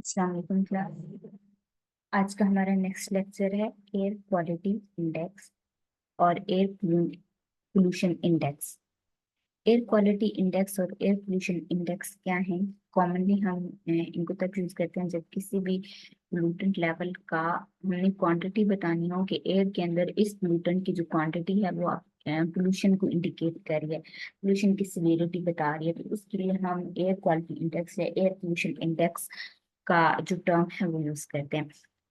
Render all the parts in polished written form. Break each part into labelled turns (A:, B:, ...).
A: अस्सलाम वालेकुम क्लास। आज का हमारा नेक्स्ट लेक्चर है एयर क्वालिटी इंडेक्स और air pollution index. Air quality index और एयर पोल्यूशन इंडेक्स क्या हैं? कॉमनली हम इनको तब यूज करते हैं जब किसी भी पोल्यूटेंट लेवल का हमने क्वांटिटी बतानी हो कि एयर के अंदर इस पोल्यूटेंट की जो क्वांटिटी है वो पोल्यूशन को इंडिकेट कर रही है, पोल्यूशन की सिवियरिटी बता रही है। तो उसके लिए हम एयर क्वालिटी इंडेक्स या एयर पोल्यूशन इंडेक्स का जो टर्म है वो यूज करते हैं।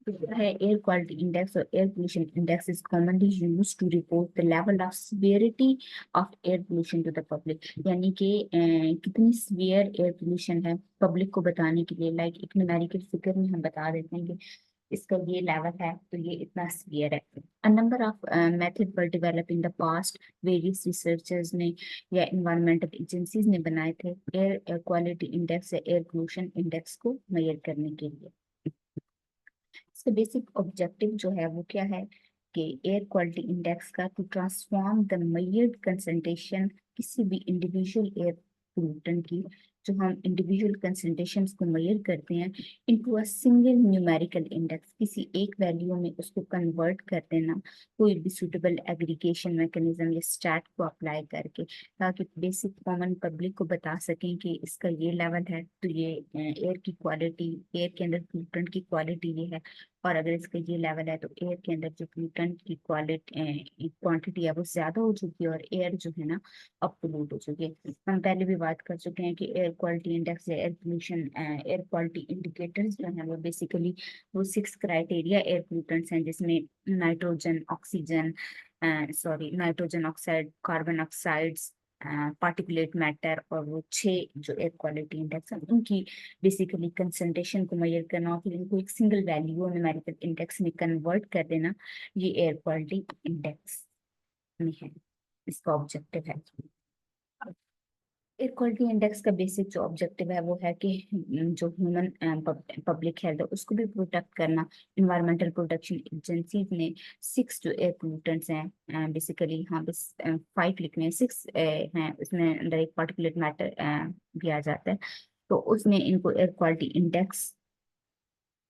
A: तो क्या है एयर क्वालिटी इंडेक्स और air pollution index is commonly used to report the level of severity of air pollution to the public. यानी कि कितनी सीवियर एयर पोल्यूशन है पब्लिक को बताने के लिए, लाइक एक न्यूमेरिकल फिगर में हम बता देते हैं कि इसका ये लेवल है तो ये इतना सीवियर है। A number of method were develop in the past. Various researchers ने या इन्वायरमेंटल एजेंसीज ने बनाए थे एयर क्वालिटी इंडेक्स या एयर पोल्यूशन इंडेक्स को मेजर करने के लिए। इसका बेसिक ऑब्जेक्टिव जो है वो क्या है कि एयर क्वालिटी इंडेक्स का to transform the measured concentration किसी भी इंडिविजुअल एयर पोल्यूटेंट की, जो हम इंडिविजुअल कंसंट्रेशंस को मेजर करते हैं, into a single numerical index, किसी एक वैल्यू में उसको कन्वर्ट कर देना कोई भी सुटेबल एग्रीगेशन मैकेनिज्म या स्टैट को अप्लाई करके, ताकि बेसिक कॉमन पब्लिक को बता सकें कि इसका ये लेवल है तो ये एयर की क्वालिटी, एयर के अंदर पोल्यूटेंट की क्वालिटी ये है। और अगर इसका ये लेवल है तो एयर के अंदर जो पोल्यूटेंट की क्वालिटी क्वांटिटी है वो ज्यादा हो चुकी है और एयर जो है ना अब पोल्यूट हो चुकी है। हम पहले भी बात कर चुके हैं कि एयर क्वालिटी इंडेक्स या air pollution air quality indicators जो है वो बेसिकली वो 6 क्राइटेरिया एयर पोल्यूटेंट्स हैं, जिसमें nitrogen oxygen sorry nitrogen oxide, carbon oxides, particulate matter, और वो 6 जो एयर क्वालिटी इंडेक्स है उनकी बेसिकली कंसंट्रेशन को मेजर करना और फिर इनको एक सिंगल वैल्यू न्यूमेरिकल इंडेक्स में कन्वर्ट कर देना, ये एयर क्वालिटी इंडेक्स में है, इसका ऑब्जेक्टिव है। एयर क्वालिटी इंडेक्स का बेसिक जो ऑब्जेक्टिव है वो है कि जो ह्यूमन पब्लिक हेल्थ है उसको भी प्रोटेक्ट करना। इन्वायरमेंटल प्रोटेक्शन एजेंसीज ने 6 जो एयर पोल्यूटेंट्स हैं, बेसिकली यहाँ पे 5 लिखने हैं, 6 हैं, उसमें अंदर एक पार्टिकुलेट मैटर भी आ जाता है, तो उसमें इनको एयर क्वालिटी इंडेक्स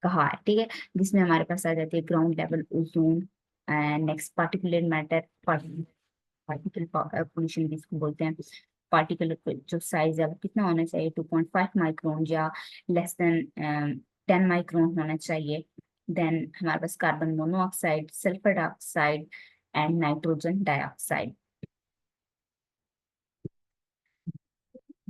A: कहा है, ठीक है। जिसमें हमारे पास आ जाती है ground level ozone, next particular matter, particle pollution भी इसको बोलते हैं। पार्टिकल जो साइज है वो कितना होना चाहिए, 2.5 माइक्रोन या लेस देन 10 माइक्रोन होना चाहिए। देन हमारे पास carbon monoxide, sulphur dioxide and nitrogen dioxide.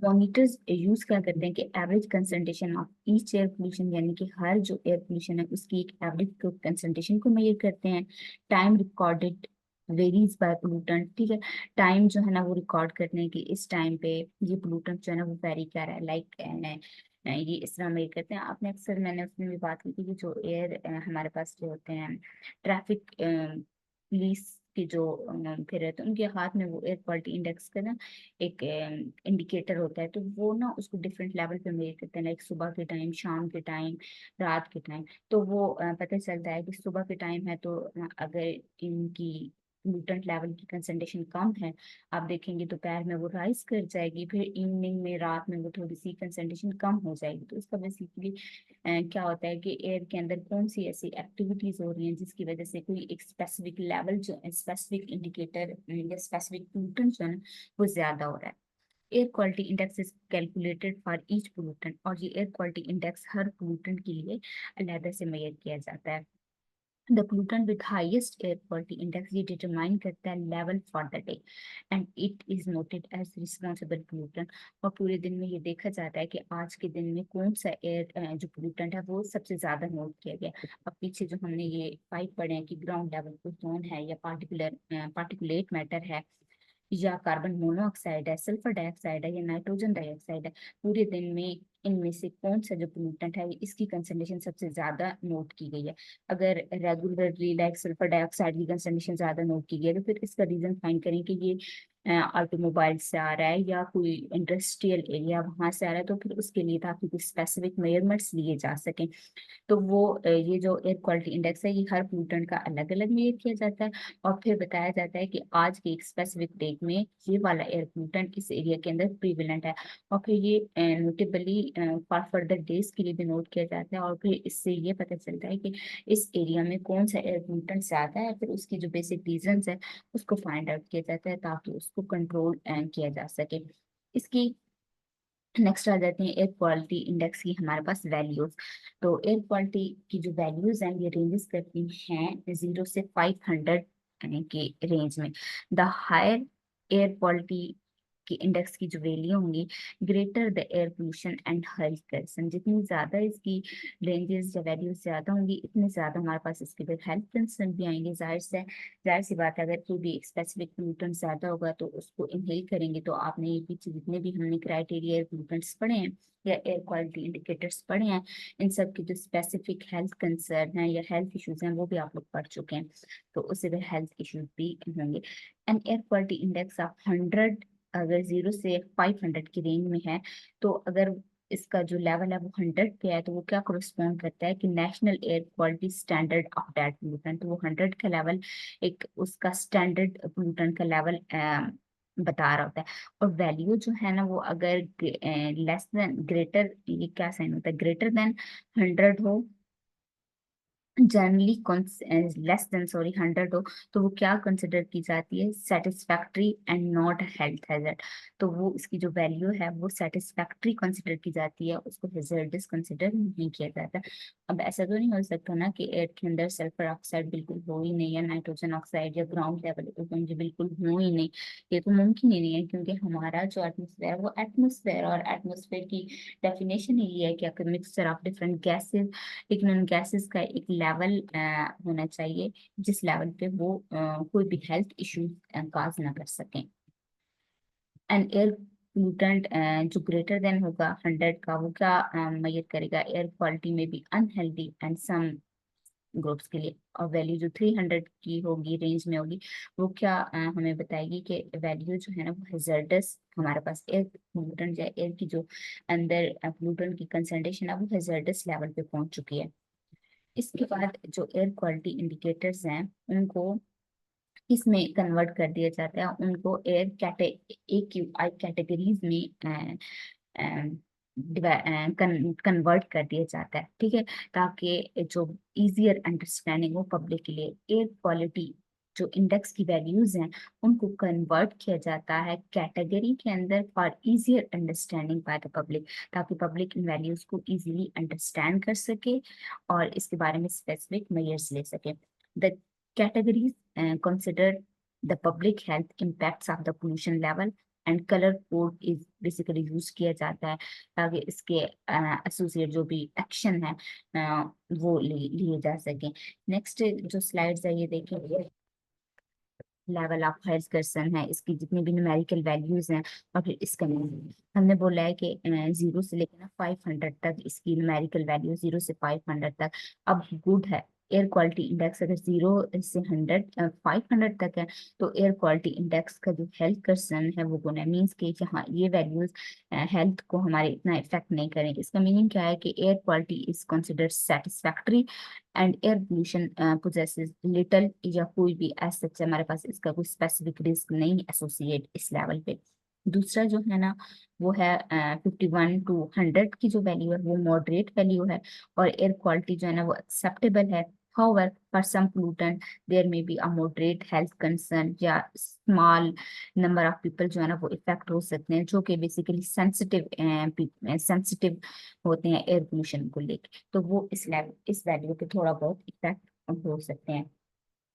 A: Monitors use क्या करते हैं कि average concentration of each air pollution, यानी कि हर जो एयर पोल्यूशन है उसकी एक एवरेज कंसंट्रेशन को मेजर करते हैं। Time recorded varies by pollutant, ठीक है। टाइम जो है ना वो रिकॉर्ड करते हैं कि इस टाइम पे ये पोल्यूटेंट जो है ना वो वेरी कर रहा है, लाइक ये इस तरह मेजर करते हैं। आपने अक्सर, मैंने उसमें भी बात की थी कि जो एयर हमारे पास जो होते हैं ट्रैफिक पुलिस के जो फिर रहते हैं उनके हाथ में वो एयर क्वालिटी इंडेक्स का ना एक इंडिकेटर होता है, तो वो ना उसको डिफरेंट लेवल पे मेजर करते हैं, लाइक सुबह के टाइम, शाम के टाइम, रात के टाइम। तो वो पता चलता है कि सुबह के टाइम है तो अगर इनकी न्यूट्रंट लेवल की कंसंट्रेशन कम है, आप देखेंगे दोपहर में वो राइज कर जाएगी, फिर इवनिंग में, रात में वो थोड़ी सी कंसंट्रेशन कम हो जाएगी। तो इसका बेसिकली क्या होता है कि एयर के अंदर कौन सी ऐसी एक्टिविटीज हो रही हैं जिसकी वजह से कोई एक स्पेसिफिक लेवल जो स्पेसिफिक इंडिकेटर या स्पेसिफिक पोल्यूटेंट जो है ना, वो ज्यादा हो रहा है। Air quality index is calculated for each pollutant, और ये एयर क्वालिटी इंडेक्स हर पोल्यूटेंट के लिए अलग से मेजर किया जाता है। The pollutant with highest air quality index ये डिटरमाइन करता है level for the day and it is noted as responsible pollutant। और पूरे दिन में ये देखा जाता है कि आज के दिन में कौन सा एयर जो pollutant है वो सबसे ज्यादा नोट किया गया। अब पीछे जो हमने ये 5 पढ़े हैं कि ग्राउंड लेवल ओजोन है या पार्टिकुलेट मैटर है या कार्बन मोनोऑक्साइड है, सल्फर डाइऑक्साइड है या नाइट्रोजन डाइऑक्साइड है, पूरे दिन में इनमें से कौन सा जो पोल्यूटेंट है इसकी कंसंट्रेशन सबसे ज्यादा नोट की गई है। अगर रेगुलरली लाइक सल्फर डाइऑक्साइड की कंसंट्रेशन ज्यादा नोट की गई है तो फिर इसका रीजन फाइंड करें कि ये ऑटोमोबाइल से आ रहा है या कोई इंडस्ट्रियल एरिया वहां से आ रहा है, तो फिर उसके लिए ताकि कुछ स्पेसिफिक मेजरमेंट्स लिए जा सकें, तो वो ये जो एयर क्वालिटी इंडेक्स है ये हर पोल्यूटेंट का अलग अलग मेजर किया जाता है। और फिर बताया जाता है कि आज के एक स्पेसिफिक डेट में ये वाला एयर पोल्यूटेंट इस एरिया के अंदर प्रीवेलेंट है। और फिर ये नोटेबली फॉर फर्दर डेज के लिए भी नोट किया जाता है। और फिर इससे ये पता चलता है कि इस एरिया में कौन सा एयर पोल्यूटेंट ज्यादा है, फिर उसकी जो बेसिक रीजंस है उसको फाइंड आउट किया जाता है ताकि उसको कंट्रोल किया जा सके। इसकी नेक्स्ट आ जाते हैं एयर क्वालिटी इंडेक्स की हमारे पास वैल्यूज। तो एयर क्वालिटी की जो वैल्यूज हैं ये रेंजेस करती हैं 0 से 500 के रेंज में। द हायर एयर क्वालिटी की इंडेक्स की जो वैल्यू होंगी, greater the air pollution and health concern, जितनी ज्यादा इसकी रेंजेस या वैल्यूज ज्यादा होंगी इतने ज्यादा हमारे पास इसके फिर हेल्थ कंसर्न भी आएंगे। जाहिर सी बात है, अगर कोई भी स्पेसिफिक पोल्यूटेंट ज्यादा होगा तो उसको इनहेल करेंगे, तो आपने ये पीछे जितने भी हमने क्राइटेरिया एयर पोल्यूटेंट्स पढ़े हैं या एयर क्वालिटी इंडिकेटर्स पढ़े हैं, इन सब की जो स्पेसिफिक हेल्थ कंसर्न है या हेल्थ इश्यूज हैं वो भी आप लोग पढ़ चुके हैं, तो उससे फिर हेल्थ इश्यूज भी होंगे। And air quality index of 100 अगर 0 से 500 की रेंज में है, तो अगर इसका जो लेवल है वो 100 पे है, तो वो क्या करस्पॉन्ड करता है कि national air quality standard of that pollutant, तो वो 100 का लेवल एक उसका स्टैंडर्ड पोल्यूटेंट का लेवल बता रहा होता है। और वैल्यू जो है ना वो अगर लेस देन ग्रेटर, ये क्या साइन होता है, ग्रेटर देन 100 हो, जनरली लेस देन सॉरी 100 हो, तो वो क्या कंसिडर की जाती है, satisfactory and not health hazard. तो वो इसकी जो वैल्यू है वो सेटिस्फैक्ट्री कंसिडर की जाती है, उसको हैजर्डस कंसिडर नहीं किया जाता। अब ऐसा तो नहीं हो सकता ना कि एयर के अंदर सल्फर ऑक्साइड बिल्कुल हो ही नहीं, या नाइट्रोजन ऑक्साइड या ग्राउंड लेवल ओजोन जो बिल्कुल हो ही नहीं, ये तो मुमकिन ही नहीं है, क्योंकि हमारा जो एटमोसफेयर वो एटमोसफेयर, और एटमोसफेयर की डेफिनेशन ही है कि मिक्सचर ऑफ डिफरेंट गैसेज, लेकिन उन गैसेस का एक लेवल होना चाहिए जिस लेवल पे वो कोई भी हेल्थ इश्यू काज ना कर सकें। एंड एयर पोल्यूटेंट जो ग्रेटर देन होगा 100 का, वो क्या मेजर करेगा, एयर क्वालिटी में भी अनहेल्दी एंड सम ग्रुप्स के लिए। और वैल्यू जो 300 की होगी रेंज में होगी, वो क्या हमें बताएगी कि वैल्यू जो है ना वो हैजर्डस, हमारे पास एयर पोल्यूटेंट या एयर की जो अंदर पोल्यूटेंट की कंसंट्रेशन है वो हैजर्डस लेवल पे पहुंच चुकी है। इसके बाद जो एयर क्वालिटी इंडिकेटर्स हैं उनको इसमें कन्वर्ट कर दिया जाता है, उनको एयर कैटे AQI कैटेगरीज में कन्वर्ट कर दिया जाता है, ठीक है, ताकि जो इजियर अंडरस्टैंडिंग हो पब्लिक के लिए। एयर क्वालिटी जो इंडेक्स की वैल्यूज हैं उनको कन्वर्ट किया जाता है कैटेगरी के अंदर for easier understanding by the public, ताकि पब्लिक इन वैल्यूज को इजीली अंडरस्टैंड कर सके और इसके बारे में स्पेसिफिक मेजर्स ले सके। The categories consider the public health impacts of the pollution level and colour code is basically use किया जाता है ताकि इसके एसोसिएट जो भी एक्शन है वो लिए जा सके। नेक्स्ट जो स्लाइड्स है ये देखिए, लेवल ऑफ हेल्थ कर्सन है, इसकी जितनी भी न्यूमेरिकल वैल्यूज हैं, और फिर इसका हमने बोला है कि 0 से लेकर 500 तक इसकी न्यूमेरिकल वैल्यू, 0 से 500 तक। अब गुड है, एयर क्वालिटी इंडेक्स अगर 0 से 500 तक है, तो एयर क्वालिटी इंडेक्स का जो हेल्थ कर्सन है वो गुड है, मीन्स कि हाँ ये वैल्यूज हेल्थ को हमारे इतना इफेक्ट नहीं करेंगे। इसका मीनिंग क्या है कि air quality is considered satisfactory and air pollution possesses little या कोई भी एज सच हमारे पास इसका कोई स्पेसिफिक रिस्क नहीं एसोसिएट इस लेवल पे। दूसरा जो है ना वो है 51 to 100 की जो वैल्यू है वो मॉडरेट वैल्यू है, और एयर क्वालिटी जो है ना वो एक्सेप्टेबल है। However, for some pollutant, there may be a moderate health concern या small number of people जो है ना वो इफेक्ट हो सकते हैं, जो कि बेसिकली सेंसिटिव होते हैं एयर पोल्यूशन को लेके, तो वो इस वैल्यू पे थोड़ा बहुत इफेक्ट हो सकते हैं।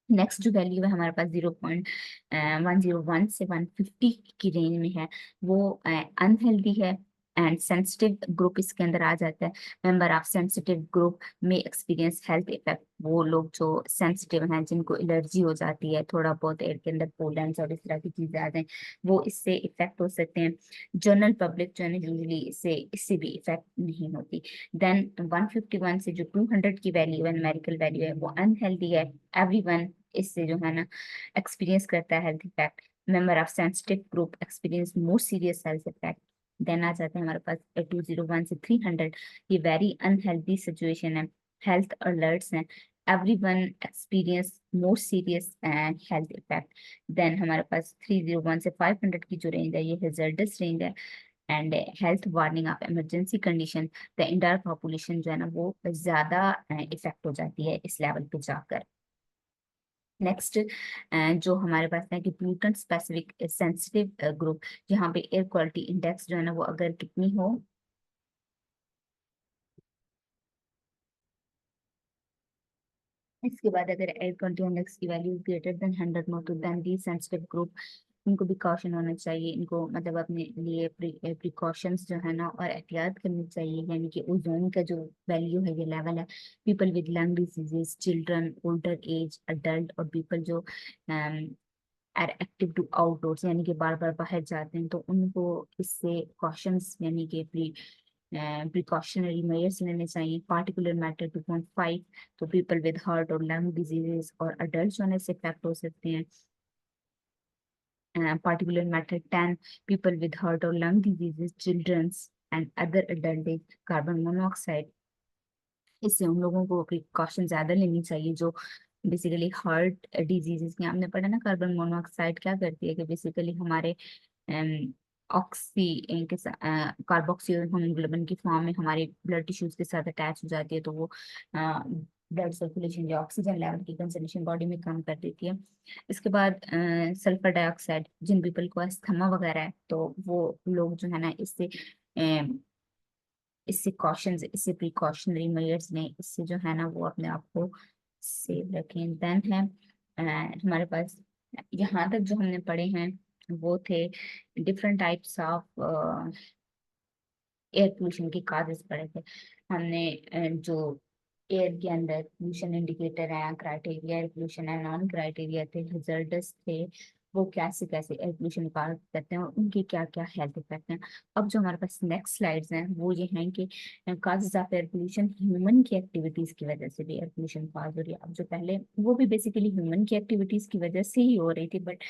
A: नेक्स्ट जो वैल्यू है हमारे पास 0.101 से 150 की रेंज में है, वो अनहेल्दी है एंड सेंसिटिव ग्रुप इसके अंदर आ जाता है। मेंबर ऑफ सेंसिटिव ग्रुप में एक्सपीरियंस हेल्थ इफेक्ट, वो लोग जो सेंसिटिव हैं जिनको एलर्जी हो जाती है, थोड़ा बहुत एयर के अंदर पोलेंस और इस तरह की चीजें आ जाए, वो इससे इफेक्ट हो सकते हैं। जनरल पब्लिक जो है ना यूजली इससे भी इफेक्ट नहीं होती। देन 151 से जो 200 की वैल्यू है, न्यूमेरिकल वैल्यू है, वो अनहेल्दी है, एवरीवन इससे जो है ना एक्सपीरियंस करता है health effect. member of sensitive group experience more serious health effect. Then आ जाते हैं हमारे पास 201 से 300, ये वेरी अनहेल्दी सिचुएशन है, हेल्थ अलर्ट्स हैं, everyone experience more serious and health effect. Then हमारे पास 301 से 500 की जो रेंज है ये hazardous रेंज है, and health warning of emergency condition, the entire population जो है ना वो ज्यादा इफेक्ट हो जाती है इस लेवल पे जाकर। नेक्स्ट जो हमारे पास है कि प्लूटन स्पेसिफिक सेंसिटिव ग्रुप, जहाँ पे एयर क्वालिटी इंडेक्स जो है ना वो अगर कितनी हो, इसके बाद अगर एयर क्वालिटी इंडेक्स की value greater than 100 not, then the sensitive group, इनको भी कॉशन होना चाहिए, इनको मतलब अपने लिए प्रिकॉशंस जो है ना और एहतियात करनी चाहिए, यानी कि ओजोन का जो वैल्यू है ये लेवल है, people with lung diseases, children, older age, adult, और पीपल जो आर एक्टिव टू आउटडोर्स, यानी कि बार बार बाहर जाते हैं, तो उनको इससे कॉशंस यानी कि प्रिकॉशनरी मेजर्स लेने चाहिए। पार्टिकुलर मैटर 2.5, तो पीपल विद हार्ट और लंग डिजीजेस और अडल्ट जो है इफेक्ट हो सकते हैं। particular matter 10, people with heart or lung diseases, children's and other adult age, carbon monoxide, इससे उन लोगों को प्रिकॉशन ज्यादा लेनी चाहिए जो बेसिकली हार्ट डिजीजेस के। हमने पढ़ा ना कार्बन मोनोऑक्साइड क्या करती है कि बेसिकली हमारे ऑक्सी के कार्बोक्सी हीमोग्लोबिन की फॉर्म में हमारे ब्लड टिश्यूज के साथ अटैच हो जाती है, तो वो ब्लड सर्कुलेशन या ऑक्सीजन लेवल की कंसंट्रेशन बॉडी में कम कर देती है। इसके बाद सल्फर डाइऑक्साइड, जिन पीपल को अस्थमा वगैरह है तो वो लोग जो है ना इससे कॉशंस, इससे प्रिकॉशनरी मेजर्स लें, इससे जो है ना वो अपने आप को सेव रखें। देन है हमारे पास यहाँ तक जो हमने पढ़े हैं वो थे different types of air pollution के काजेस पढ़े थे हमने। जो एयर के अंदर पोल्यूशन इंडिकेटर है, क्राइटेरिया एयर पोल्यूशन है, नॉन क्राइटेरिया थे, हजार्डस थे, वो कैसे कैसे एयर पोल्यूशन कॉज करते हैं और उनके क्या क्या हेल्थ इफेक्ट हैं। अब जो हमारे पास नेक्स्ट स्लाइड्स हैं वो ये हैं कि causes of air pollution, human की एक्टिविटीज की वजह से भी एयर पोल्यूशन कॉज हो रही है। अब जो पहले वो भी बेसिकली ह्यूमन की एक्टिविटीज की वजह से ही हो रही थी, बट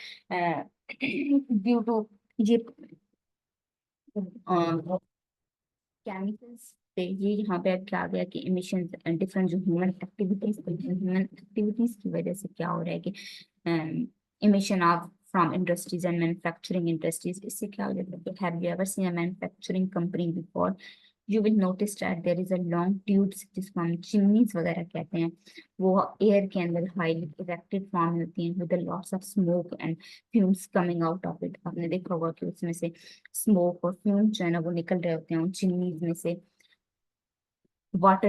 A: ड्यू टू ये केमिकल्स से ये यहाँ पे अब क्या आ गया कि इमिशन, डिफरेंट जो ह्यूमन एक्टिविटीज की वजह से क्या हो रहा है कि emission of from industries and manufacturing industries, इससे क्या हो जाता है। Have you ever seen a manufacturing company before, you will notice that there is a long tubes जिसको हम चिमनीज वगैरह कहते हैं, वो एयर के अंदर हाईली इरेक्टेड फॉर्म होती हैं with lots of smoke and fumes coming out of it. आपने देखा होगा कि उसमें से स्मोक और फ्यूम जो है ना वो निकल रहे होते हैं उन चिमनीज में से। Water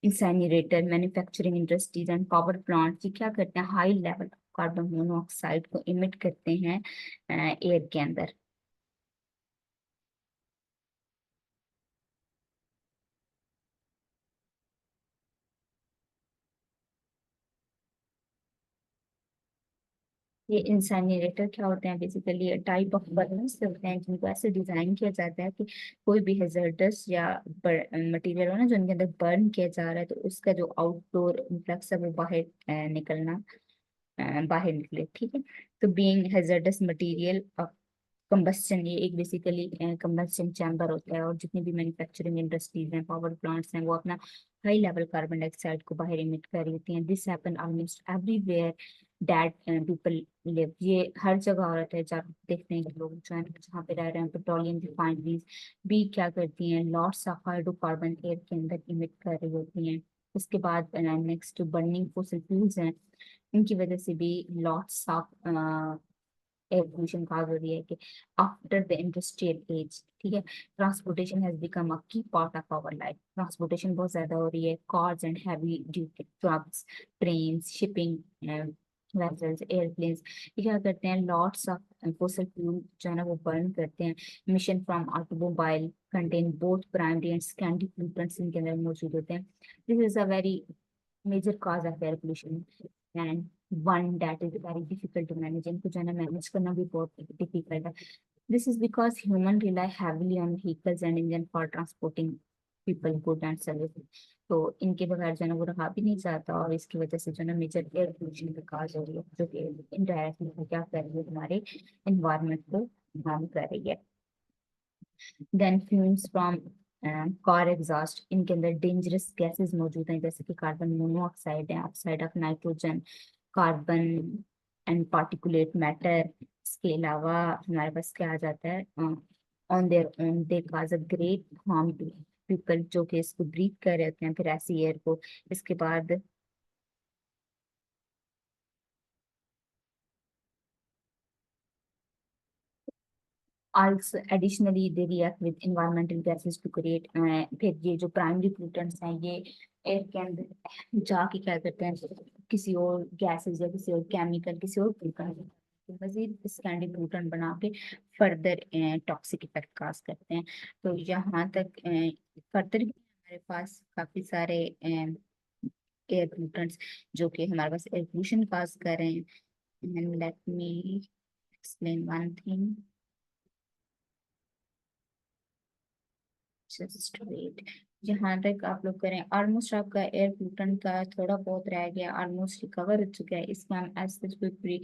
A: incinerator, manufacturing industries and power plant ये क्या करते हैं, हाई लेवल कार्बन मोनोऑक्साइड को इमिट करते हैं एयर के अंदर। ये इंसैनिरेटर क्या होते हैं, बेसिकली टाइप ऑफ बर्नर्स होते हैं जिनको ऐसे डिजाइन किया जाता है कि कोई भी हैजर्डस या मटेरियल हो ना जो इनके अंदर बर्न किया जा रहा है तो उसका जो आउटडोर इन्फ्लक्स है वो बाहर बाहर निकले, ठीक है। तो बीइंग हैजर्डस मटेरियल कंबस्टन, ये एक बेसिकली कंबस्टन चैम्बर होता है, और जितनी भी मैन्युफैक्चरिंग इंडस्ट्रीज हैं, पावर प्लांट्स हैं, वो अपना हाई लेवल कार्बन डाइऑक्साइड को बाहर इमिट कर रही होती हैं। This happen almost everywhere that people live, ये हर जगह हो रहा है जहाँ आप देखते हैं कि लोग जो है जहाँ पे रह रहे हैं पेट्रोलियम रिफाइनरीज भी क्या करती हैं, लॉट्स ऑफ हाइड्रोकार्बन एयर के अंदर इमिट कर रही होती हैं। उसके बाद नेक्स्ट बर्निंग फोसिल फ्यूल्स हैं, इनकी वजह से भी लॉट्स ऑफ एयर पोल्यूशन कहा हो रही है कि आफ्टर द इंडस्ट्रियल एज, ठीक है, transportation has become a key part of our life. Transportation बहुत ज्यादा हो रही है, cars and heavy duty trucks, train, shipping vessels, airplanes, ये क्या करते हैं, लॉट्स ऑफ फोसिल फ्यूल जो है ना वो बर्न करते हैं। Emission from automobile contain both primary and secondary pollutants इनके अंदर मौजूद होते हैं। This is a very major cause of air pollution and one that is very difficult to manage, इनको जो है ना मैनेज करना भी बहुत डिफिकल्ट है। This is because human rely heavily on vehicles and engine for transporting people good and service. तो इनके बगैर जो है ना वो रहा भी नहीं जाता, और इसकी वजह से जो है ना मेजर एयर पोल्यूशन का काज हो रही है, जो कि इनडायरेक्टली क्या कर रही है, हमारे इन्वायरमेंट को हार्म कर रही है। Then fumes from car exhaust, इनके अंदर डेंजरस गैसेस मौजूद हैं, जैसे कि कार्बन मोनोऑक्साइड है, oxide of nitrogen, carbon and particulate matter. इसके अलावा हमारे पास क्या आ जाता है, on their own they cause a great harm to people, जो कि इसको ब्रीथ कर रहे होते हैं फिर ऐसी एयर को। इसके बाद also additionally they react with environmental gases to create फिर ये जो प्राइमरी पोल्यूटेंट्स हैं ये एयर के अंदर जाके क्या करते हैं, किसी और गैसेस या किसी और केमिकल किसी और मजीद स्कैंडी पोल्यूटेंट बना के फर्दर टॉक्सिक इफेक्ट काज करते हैं। तो यहाँ तक फर्दर भी हमारे पास काफी सारे एयर पोल्यूटेंट्स जो कि हमारे पास एयर पोल्यूशन काज कर रहे हैं। Let me explain one thing, just wait. जहाँ तक आप लोग करें ऑलमोस्ट आपका एयर पोल्यूशन का थोड़ा बहुत रह गया, ऑलमोस्ट रिकवर हो चुका है। इसमें हम ऐसे कोई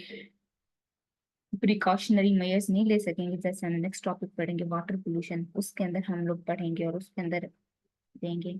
A: प्रिकॉशनरी मेजर्स नहीं ले सकेंगे। जैसे हम नेक्स्ट टॉपिक पढ़ेंगे वाटर पोल्यूशन, उसके अंदर हम लोग पढ़ेंगे और उसके अंदर देंगे।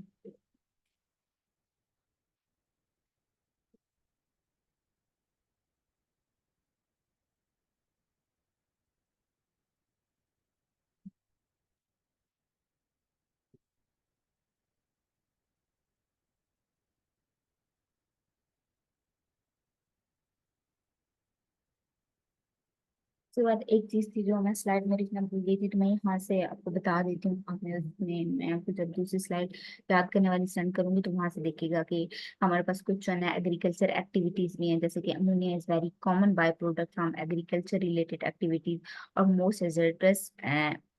A: उसके बाद एक चीज थी जो मैं स्लाइड में लिखना भूल गई थी, तो मैं यहाँ से आपको बता देती हूँ। आपने उसमें मैं आपको जब दूसरी स्लाइड याद करने वाली सेंड करूंगी तो वहां से देखिएगा कि हमारे पास कुछ जो है ना एग्रीकल्चर एक्टिविटीज भी हैं, जैसे कि ammonia is very common by product from agriculture related activities और मोस्ट हेजर्डस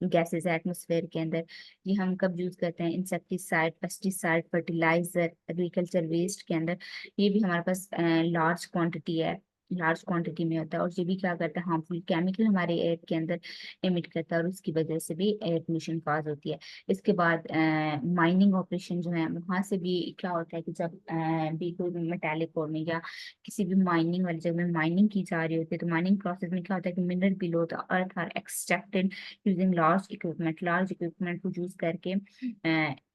A: गैसेज है एटमोसफेयर के अंदर। ये हम कब यूज करते हैं, insecticide, pesticide, fertiliser, agriculture waste के अंदर। ये भी हमारे पास लार्ज क्वांटिटी है, लार्ज क्वांटिटी में होता है। और ये भी क्या करता है, हार्मफुल केमिकल हमारे एयर के अंदर एमिट करता है और उसकी वजह से भी एयर पोल्यूशन काज होती है। इसके बाद माइनिंग ऑपरेशन जो है, वहां से भी क्या होता है कि जब भी कोई मेटालिक और में या किसी भी माइनिंग वाली जगह में माइनिंग की जा रही होती है, तो माइनिंग प्रोसेस में क्या होता है कि mineral below the earth are extracted using large equipment को यूज करके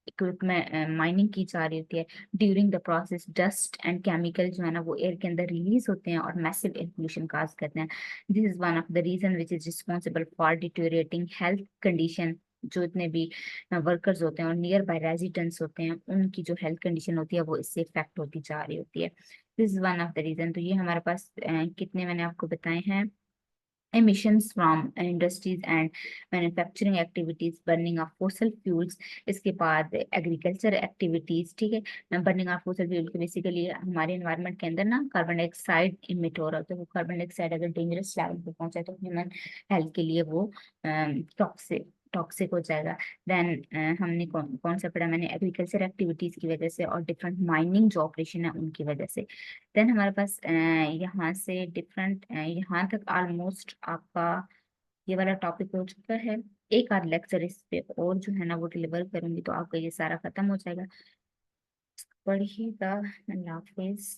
A: इक्विपमेंट माइनिंग की जा रही होती है। During the process dust and chemical जो है ना वो एयर के अंदर रिलीज होते हैं और मैसिव एयर पोल्यूशन काज करते हैं। This is one of the reason which is responsible for deteriorating health condition. जो इतने भी वर्कर्स होते हैं और नियर बाय रेजिडेंट्स होते हैं, उनकी जो हेल्थ कंडीशन होती है वो इससे इफेक्ट होती जा रही होती है। This is one of the reason. तो ये हमारे पास कितने मैंने आपको बताए हैं, emissions from industries and manufacturing activities, burning of fossil fuels। इसके बाद एग्रीकल्चर एक्टिविटीज, ठीक है। बर्निंग ऑफ फॉसल फ्यूल के बेसिकली हमारे एनवायरनमेंट के अंदर ना कार्बन डाइऑक्साइड इमिट हो रहा होता है। वो कार्बन डाइऑक्साइड अगर डेंजरस लेवल पे पहुंचा तो ह्यूमन हेल्थ के लिए वो टॉक्सिक टॉक्सिक हो जाएगा। देन हमने कौन कौन सा पढ़ा, मैंने एग्रीकल्चर एक्टिविटीज की वजह से और डिफरेंट माइनिंग जो ऑपरेशन है उनकी वजह से। देन हमारे पास यहाँ से डिफरेंट यहाँ तक ऑलमोस्ट आपका ये वाला टॉपिक हो चुका है। एक आध लेक्चर इस पे और जो है ना वो डिलीवर करूंगी तो आपका ये सारा खत्म हो जाएगा। पढ़िएगा। अल्लाह हाफिज।